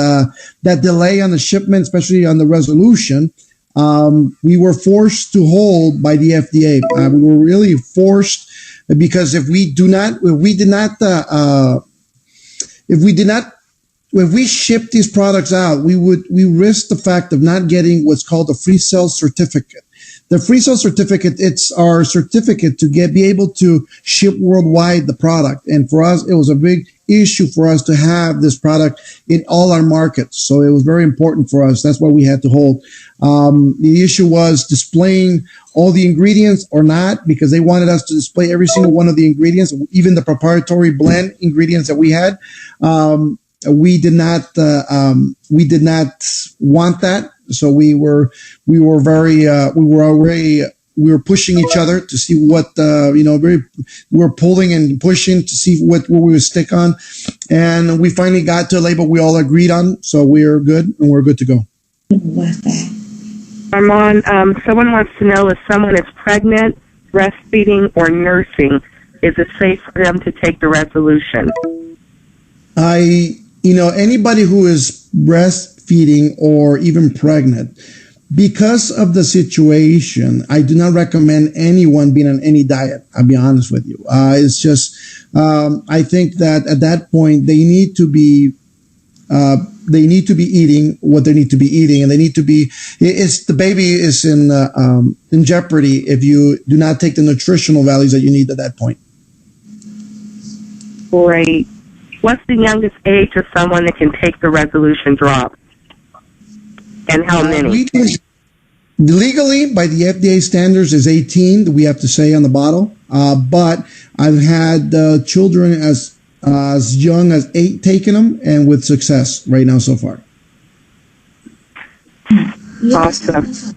delay on the shipment, especially on the resolution. We were forced to hold by the FDA. We were really forced, because if we ship these products out, we risk the fact of not getting what's called a free sale certificate. The free sale certificate, it's our certificate to be able to ship worldwide the product. And for us, it was a big issue for us to have this product in all our markets. So it was very important for us. That's why we had to hold. The issue was displaying all the ingredients or not, because they wanted us to display every single one of the ingredients, even the proprietary blend ingredients that we had. We did not want that. So we were pushing each other to see what, we were pulling and pushing to see what we would stick on. And we finally got to a label we all agreed on. So we're good, and we're good to go. Armand, someone wants to know if someone is pregnant, breastfeeding, or nursing, is it safe for them to take the resolution? Anybody who is breastfeeding or even pregnant, because of the situation, I do not recommend anyone being on any diet. I'll be honest with you. It's just, I think that at that point they need to be eating what they need to be eating, and the baby is in jeopardy if you do not take the nutritional values that you need at that point. Great. What's the youngest age of someone that can take the resolution drop? And how many? Legally, by the FDA standards, is 18. We have to say on the bottle. But I've had children as young as 8 taking them, and with success right now so far. Awesome.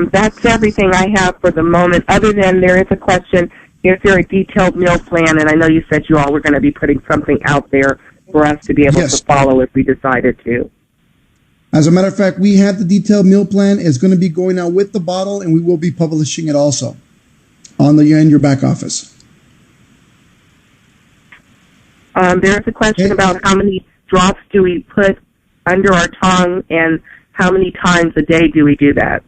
That's everything I have for the moment. Other than there is a question: is there a detailed meal plan? And I know you said you all were going to be putting something out there for us to be able to follow if we decided to. As a matter of fact, we have the detailed meal plan. It's going to be going out with the bottle, and we will be publishing it also in your back office. There's a question about how many drops do we put under our tongue, and how many times a day do we do that?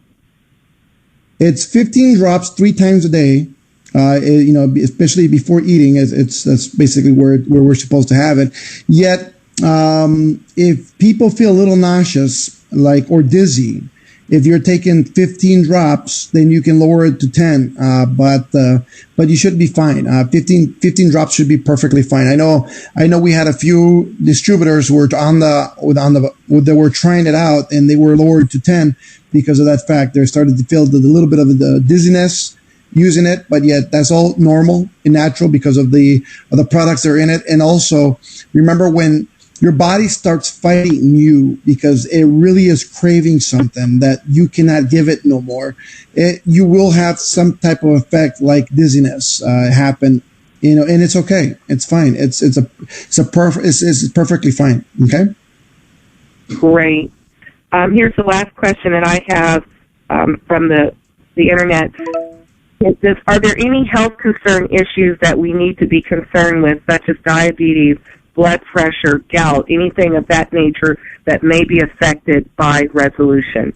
It's 15 drops 3 times a day. Especially before eating, that's basically where we're supposed to have it. Yet, if people feel a little nauseous, or dizzy, if you're taking 15 drops, then you can lower it to 10. But you should be fine. 15 drops should be perfectly fine. I know we had a few distributors who were they were trying it out, and they were lowered to 10 because of that fact. They started to feel a little bit of the dizziness using it, but yet that's all normal and natural because of the products that are in it. And also, remember, when your body starts fighting you because it really is craving something that you cannot give it no more, you will have some type of effect like dizziness happen, and it's okay. It's fine. It's perfectly fine. Okay. Great. Here's the last question that I have from the the internet. Are there any health concern issues that we need to be concerned with, such as diabetes, blood pressure, gout, anything of that nature that may be affected by resolution?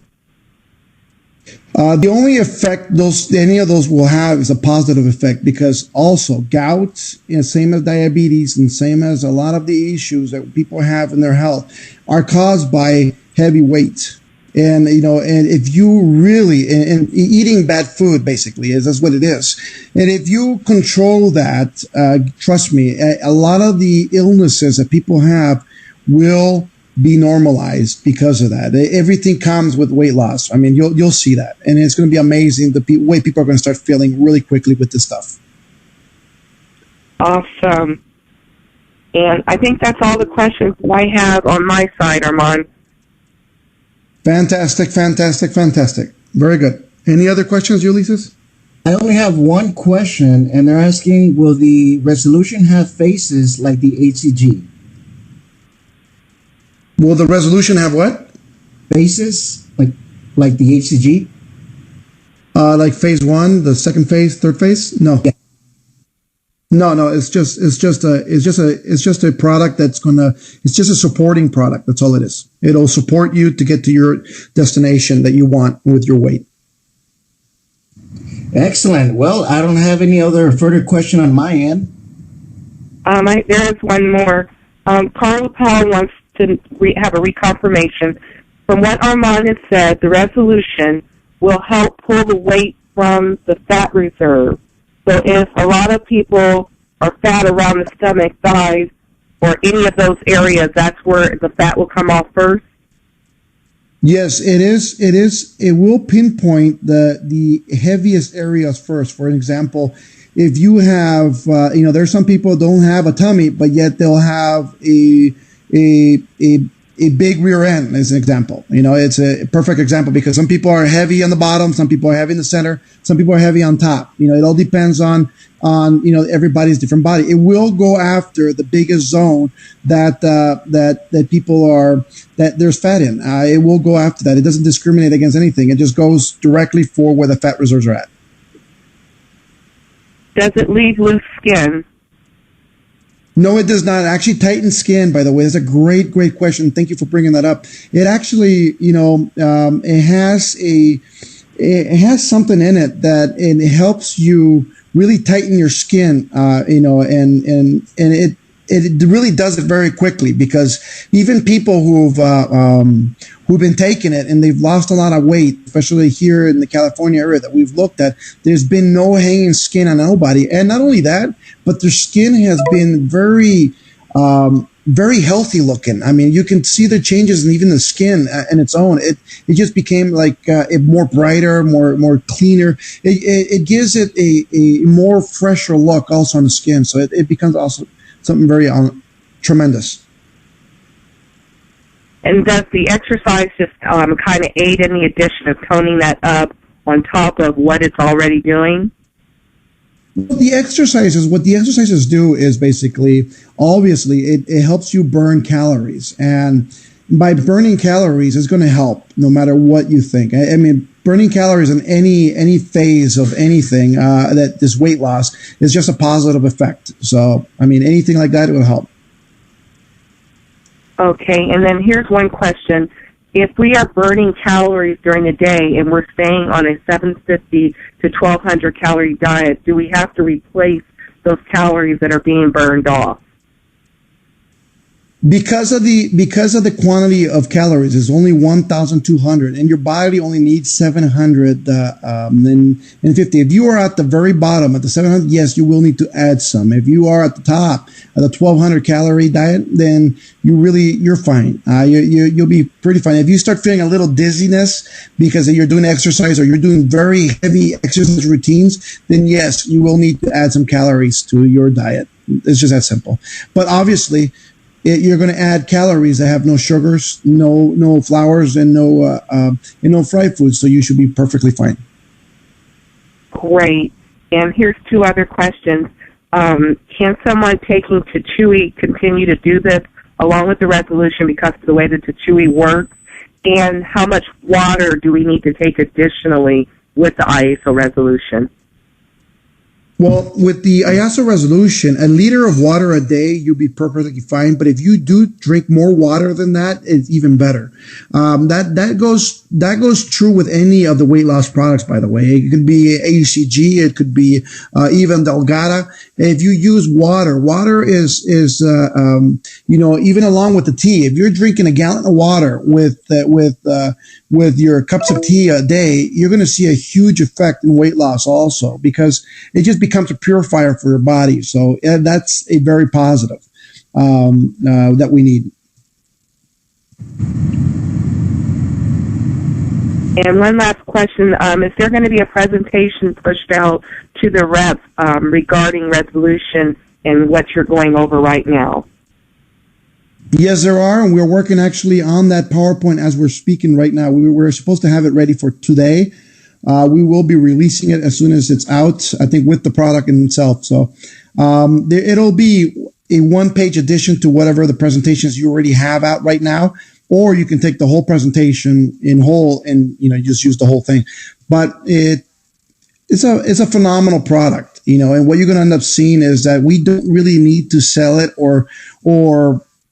The only effect any of those will have is a positive effect, because also gout, same as diabetes and same as a lot of the issues that people have in their health, are caused by heavy weight. And if you really and eating bad food basically that's what it is. And if you control that, trust me, a lot of the illnesses that people have will be normalized because of that. Everything comes with weight loss. I mean, you'll see that, and it's going to be amazing the way people are going to start feeling really quickly with this stuff. Awesome. And I think that's all the questions that I have on my side, Armand. Fantastic. Very good. Any other questions, Ulysses? I only have one question, and they're asking, will the resolution have faces like the HCG? Will the resolution have what? Faces like the HCG? Like phase 1, the second phase, third phase? No. Yeah. No. It's just a product it's just a supporting product. That's all it is. It'll support you to get to your destination that you want with your weight. Excellent. Well, I don't have any other further question on my end. There is one more. Carla Paul wants to have a reconfirmation. From what Armand has said, the resolution will help pull the weight from the fat reserve. So if a lot of people are fat around the stomach, thighs, or any of those areas, that's where the fat will come off first? Yes, it is. It will pinpoint the heaviest areas first. For example, if you have, there's some people who don't have a tummy, but yet they'll have a big rear end, as an example. It's a perfect example, because some people are heavy on the bottom, some people are heavy in the center, some people are heavy on top. It all depends on everybody's different body. It will go after the biggest zone that people are, that there's fat in. It will go after that. It doesn't discriminate against anything. It just goes directly for where the fat reserves are at. Does it leave loose skin? No, it does not. It actually tightens skin, by the way. That's a great question. Thank you for bringing that up. It actually, it has something in it that it helps you really tighten your skin, and it really does it very quickly, because even people who've been taking it and they've lost a lot of weight, especially here in the California area that we've looked at, there's been no hanging skin on nobody. And not only that, but their skin has been very, very healthy looking. I mean, you can see the changes in even the skin in its own. It just became like more brighter, more cleaner. It gives it a more fresher look also on the skin. So it becomes also something very tremendous. And does the exercise just kind of aid in the addition of toning that up on top of what it's already doing? What the exercises do is basically, obviously, it helps you burn calories. And by burning calories, it's going to help no matter what you think. I mean, burning calories in any phase of anything that this weight loss is just a positive effect. So, I mean, anything like that, it will help. Okay, and then here's one question. If we are burning calories during the day and we're staying on a 750 to 1200 calorie diet, do we have to replace those calories that are being burned off? Because of the quantity of calories is only 1,200, and your body only needs 750. If you are at the very bottom, at the 700, yes, you will need to add some. If you are at the top of the 1,200 calorie diet, then you're fine. You'll be pretty fine. If you start feeling a little dizziness because you're doing exercise or you're doing very heavy exercise routines, then yes, you will need to add some calories to your diet. It's just that simple. But obviously, you're going to add calories that have no sugars, no flours, and no fried foods. So you should be perfectly fine. Great. And here's two other questions. Can someone taking Chewy continue to do this along with the resolution because of the way that Chewy works? And how much water do we need to take additionally with the IASO resolution? Well, with the Iaso resolution, a liter of water a day, you'll be perfectly fine. But if you do drink more water than that, it's even better. That goes true with any of the weight loss products, by the way. It could be ACG, it could be even Delgada. If you use water is even along with the tea. If you're drinking a gallon of water with your cups of tea a day, you're going to see a huge effect in weight loss also, because it just becomes a purifier for your body. So that's a very positive that we need. And one last question. Is there going to be a presentation pushed out to the reps regarding resolution and what you're going over right now? Yes, there are, and we're working actually on that PowerPoint as we're speaking right now. We're supposed to have it ready for today. We will be releasing it as soon as it's out, I think, with the product in itself. So it'll be a one-page addition to whatever the presentations you already have out right now, or you can take the whole presentation in whole and just use the whole thing. But it's a phenomenal product, and what you're going to end up seeing is that we don't really need to sell it or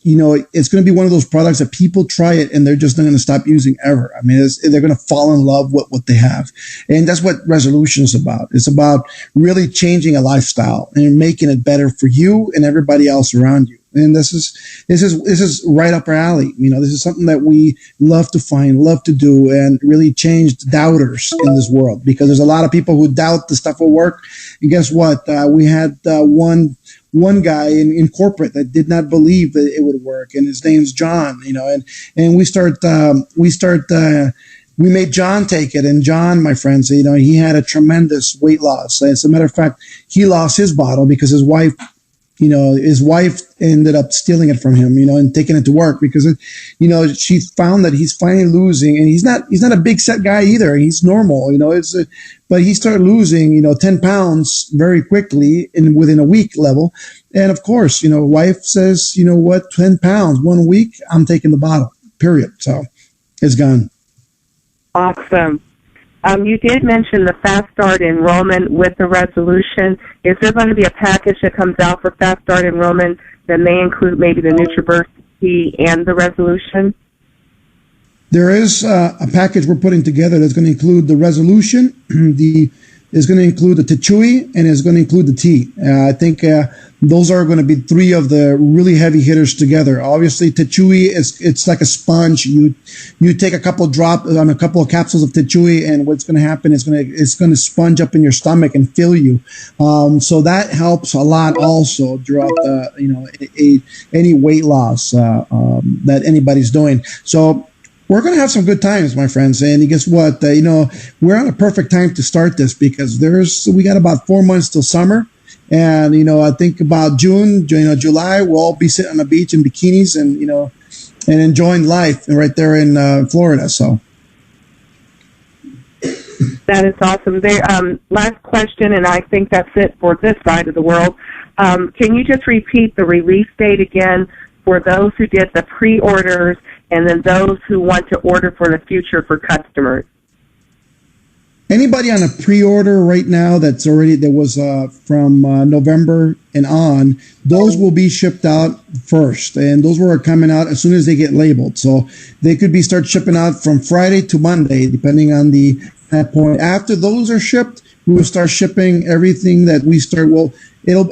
it's going to be one of those products that people try it and they're just not going to stop using ever. I mean, they're going to fall in love with what they have. And that's what resolution is about. It's about really changing a lifestyle and making it better for you and everybody else around you. And this is right up our alley. This is something that we love to find, love to do, and really change doubters in this world, because there's a lot of people who doubt the stuff will work. And guess what? We had one guy in corporate that did not believe that it would work, and his name's John, and we made John take it, and John, my friends, he had a tremendous weight loss. As a matter of fact, he lost his bottle because his wife ended up stealing it from him, and taking it to work, because, she found that he's finally losing, and he's not a big set guy either. He's normal, but he started losing, 10 pounds very quickly within a week level. And of course, wife says, 10 pounds, 1 week, I'm taking the bottle, period. So it's gone. Awesome. You did mention the Fast Start enrollment with the resolution. Is there going to be a package that comes out for Fast Start enrollment that may include maybe the NutriBurst tea and the resolution? There is a package we're putting together that's going to include the resolution, is going to include the Tichui, and is going to include the tea. I think those are going to be three of the really heavy hitters together. Obviously, Tichui it's like a sponge. You take a couple of capsules of Tichui, and what's going to happen is it's going to sponge up in your stomach and fill you. So that helps a lot also throughout any weight loss that anybody's doing. So we're going to have some good times, my friends. And guess what? We're on a perfect time to start this, because we got about 4 months till summer. And, I think about June, July, we'll all be sitting on the beach in bikinis and enjoying life right there in Florida. So. That is awesome. Last question, and I think that's it for this side of the world. Can you just repeat the release date again for those who did the pre-orders, and then those who want to order for the future for customers? Anybody on a pre-order right now that was from November and on, those will be shipped out first, and those were coming out as soon as they get labeled. So they could start shipping out from Friday to Monday, depending on that point. After those are shipped, we will start shipping everything that we start. We'll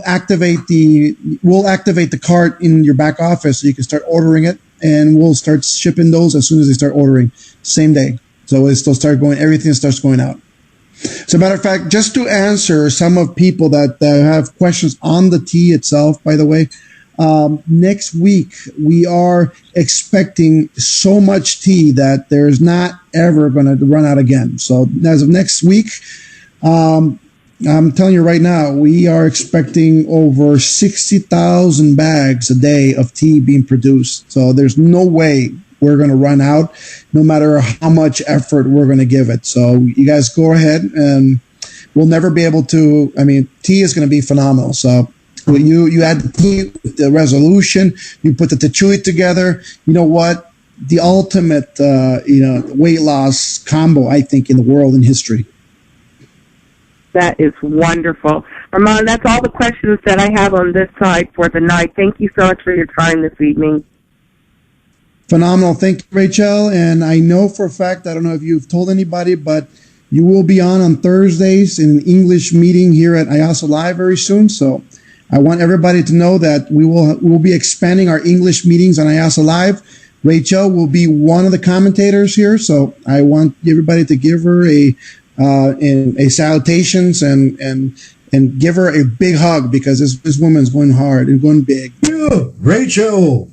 activate the cart in your back office, so you can start ordering it, and we'll start shipping those as soon as they start ordering, same day. So everything starts going out. As a matter of fact, just to answer some of people that have questions on the tea itself, by the way, next week we are expecting so much tea that there's not ever going to run out again. So as of next week, I'm telling you right now, we are expecting over 60,000 bags a day of tea being produced. So there's no way we're going to run out, no matter how much effort we're going to give it. So you guys go ahead, and we'll never be able to. I mean, tea is going to be phenomenal. So you add the tea with the resolution, you put the Tichui together. You know what? The ultimate weight loss combo, I think, in the world in history. That is wonderful. Armand, that's all the questions that I have on this side for the night. Thank you so much for your time this evening. Phenomenal. Thank you, Rachel. And I know for a fact, I don't know if you've told anybody, but you will be on Thursdays in an English meeting here at Iaso Live very soon. So I want everybody to know that we will be expanding our English meetings on Iaso Live. Rachel will be one of the commentators here. So I want everybody to give her a salutations and give her a big hug, because this woman's going hard and going big. Yeah, Rachel.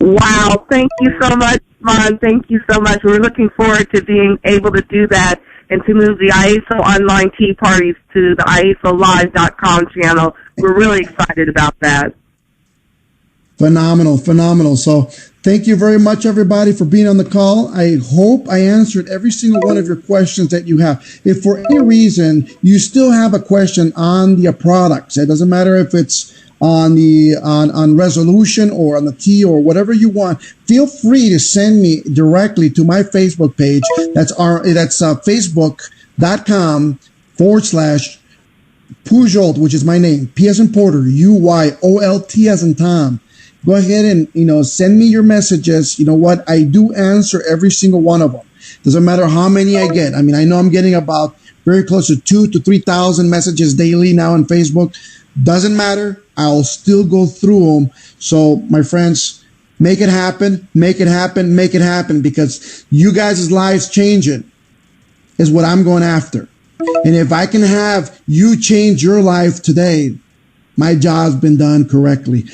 Wow, thank you so much, Ron. Thank you so much. We're looking forward to being able to do that and to move the Iaso online tea parties to the IASOLive.com channel. We're really excited about that. Phenomenal. So thank you very much, everybody, for being on the call. I hope I answered every single one of your questions that you have. If for any reason you still have a question on the products, it doesn't matter if it's on resolution or on the tea or whatever you want, feel free to send me directly to my Facebook page. That's facebook.com/Puyolt, which is my name, P as in Porter, UYOLT as in Tom. Go ahead and, send me your messages. You know what? I do answer every single one of them. Doesn't matter how many I get. I mean, I know I'm getting about very close to 2,000 to 3,000 messages daily now on Facebook. Doesn't matter. I'll still go through them. So, my friends, make it happen, because you guys' lives changing is what I'm going after. And if I can have you change your life today, my job's been done correctly.